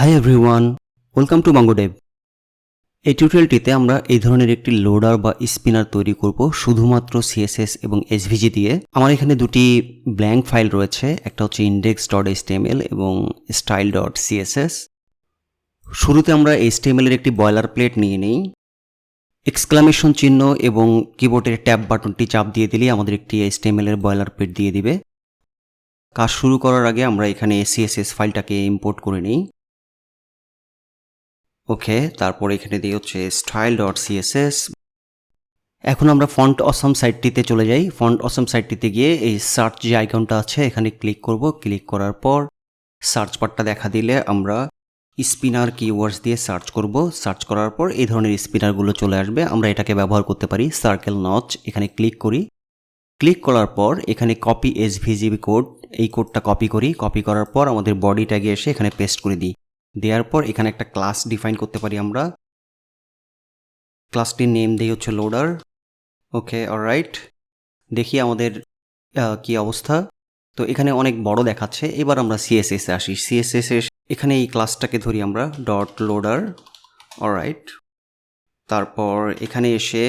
High everyone, welcome to মঙ্গোডেভ। এই টিউটোরিয়ালটিতে আমরা এই ধরনের একটি লোডার বা স্পিনার তৈরি করব শুধুমাত্র সিএসএস এবং এসভিজি দিয়ে। আমার এখানে দুটি ব্ল্যাঙ্ক ফাইল রয়েছে, একটা হচ্ছে index.html এবং style.css। শুরুতে আমরা HTML এর একটি বয়লার প্লেট নিয়ে নিই। এক্সক্লামেশন চিহ্ন এবং কিবোর্ডের ট্যাব বাটনটি চাপ দিয়ে দিলেই আমাদের একটি HTML এর বয়লার প্লেট দিয়ে দিবে। কাজ শুরু করার আগে আমরা এখানে CSS ফাইলটাকে ইম্পোর্ট করে নিই। ওকে, তারপর এখানে দিয়ে হচ্ছে style.css। এখন আমরা ফন্ট অসম সাইটটিতে চলে যাই। ফন্ট অসম সাইটটিতে গিয়ে এই সার্চ যে আইকনটা আছে এখানে ক্লিক করব। ক্লিক করার পর সার্চ বারটা দেখা দিলে আমরা স্পিনার কিওয়ার্ডস দিয়ে সার্চ করব। সার্চ করার পর এই ধরনের স্পিনারগুলো চলে আসবে। আমরা এটাকে ব্যবহার করতে পারি। সার্কেল নচ, এখানে ক্লিক করি। ক্লিক করার পর এখানে কপি SVG কোড, এই কোডটা কপি করি। কপি করার পর আমাদের বডি ট্যাগে এসে এখানে পেস্ট করে দিই। দেওয়ার পর এখানে একটা ক্লাস ডিফাইন করতে পারি আমরা। ক্লাসটির নেম দিই হচ্ছে লোডার। ওকে, অলরাইট, দেখি আমাদের কি অবস্থা। তো এখানে অনেক বড় দেখাচ্ছে। এবার আমরা CSS এ আসি। CSS এর এখানে এই ক্লাসটাকে ধরি আমরা ডট লোডার। অলরাইট, তারপর এখানে এসে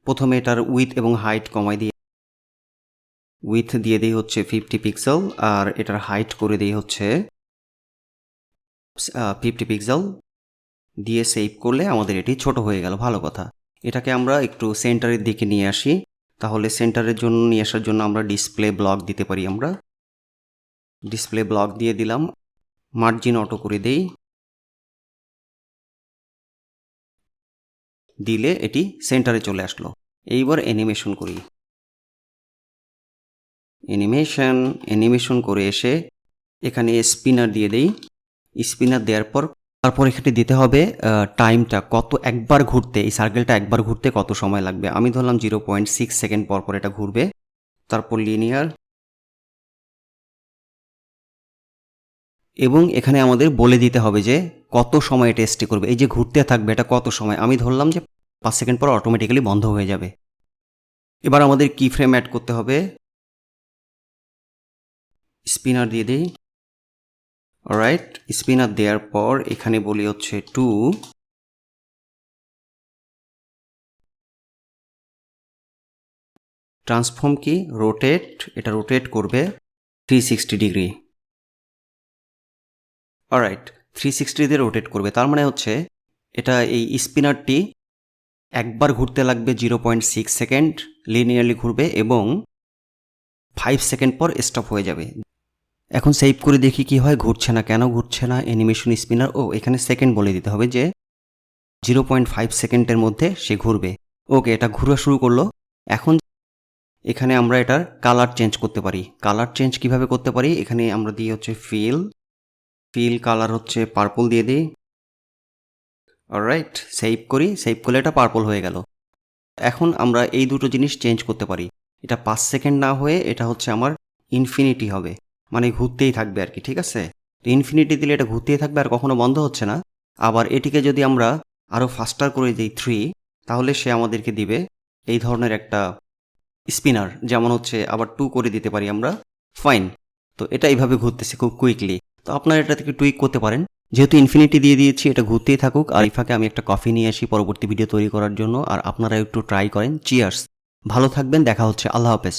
প্রথমে এটার উইথ এবং হাইট কমাই দিই। উইথ দিয়ে দিই হচ্ছে 50 পিক্সেল আর এটার হাইট করে দিই হচ্ছে 50 পিক্সেল। দিয়ে সেভ করলে আমাদের এটি ছোট হয়ে গেল, ভালো কথা। এটাকে আমরা একটু সেন্টারের দিকে নিয়ে আসি। তাহলে সেন্টারের জন্য নিয়ে আসার জন্য আমরা ডিসপ্লে ব্লক দিতে পারি। আমরা ডিসপ্লে ব্লক দিয়ে দিলাম, মার্জিন অটো করে দেই। দিলে এটি সেন্টারে চলে আসলো। এইবার অ্যানিমেশন করি। অ্যানিমেশন করে এসে এখানে স্পিনার দিয়ে দেই। স্পিনার দেওয়ার পর তারপর এখানে দিতে হবে টাইমটা, কত একবার ঘুরতে, এই সার্কেলটা একবার ঘুরতে কত সময় লাগবে। আমি ধরলাম 0.6 সেকেন্ড পর পর এটা ঘুরবে। তারপর লিনিয়ার, এবং এখানে আমাদের বলে দিতে হবে যে কত সময় এটা স্টে করবে। এই যে ঘুরতে থাকবে এটা কত সময়, আমি ধরলাম যে 5 সেকেন্ড পর অটোমেটিক্যালি বন্ধ হয়ে যাবে। এবার আমাদের কি ফ্রেম অ্যাড করতে হবে। স্পিনার দিয়ে দিই। অলরাইট, স্পিনার দেওয়ার পর এখানে বলি হচ্ছে 2। ট্রান্সফর্ম কি, রোটেট, এটা রোটেট করবে 360 ডিগ্রি। অলরাইট, 360 দিয়ে রোটেট করবে। তার মানে হচ্ছে এটা এই স্পিনারটি একবার ঘুরতে লাগবে 0.6 সেকেন্ড, লিনিয়ারলি ঘুরবে এবং 5 সেকেন্ড পর স্টপ হয়ে যাবে। এখন সেভ করে দেখি কি হয়। ঘুরছে না, কেন ঘুরছে না? অ্যানিমেশন স্পিনার, এখানে সেকেন্ড বলে দিতে হবে যে 0.5 সেকেন্ডের মধ্যে সে ঘুরবে। ওকে, এটা ঘুরা শুরু করলো। এখন এখানে আমরা এটার কালার চেঞ্জ করতে পারি। কালার চেঞ্জ কিভাবে করতে পারি, এখানে আমরা দিয়ে হচ্ছে ফিল কালার হচ্ছে পার্পল দিয়ে দিই। অলরাইট, সেভ করি। সেভ করলে এটা পার্পল হয়ে গেল। এখন আমরা এই দুটো জিনিস চেঞ্জ করতে পারি। এটা 5 সেকেন্ড না হয়ে এটা হচ্ছে আমার ইনফিনিটি হবে, মানে ঘুরতেই থাকবে আর কি। ঠিক আছে, ইনফিনিটি দিলে এটা ঘুরতেই থাকবে আর কখনো বন্ধ হচ্ছে না। আবার এটিকে যদি আমরা আরও ফাস্টার করে দিই 3, তাহলে সে আমাদেরকে দিবে এই ধরনের একটা স্পিনার, যেমন হচ্ছে আবার 2 করে দিতে পারি আমরা। ফাইন, তো এটা এইভাবে ঘুরতেছে খুব কুইকলি। তো আপনারা এটা থেকে টুইক করতে পারেন। যেহেতু ইনফিনিটি দিয়ে দিয়েছি, এটা ঘুরতেই থাকুক। আর এই ফাঁকে আমি একটা কফি নিয়ে আসি পরবর্তী ভিডিও তৈরি করার জন্য। আর আপনারা একটু ট্রাই করেন। চিয়ার্স, ভালো থাকবেন, দেখা হচ্ছে, আল্লাহ হাফেজ।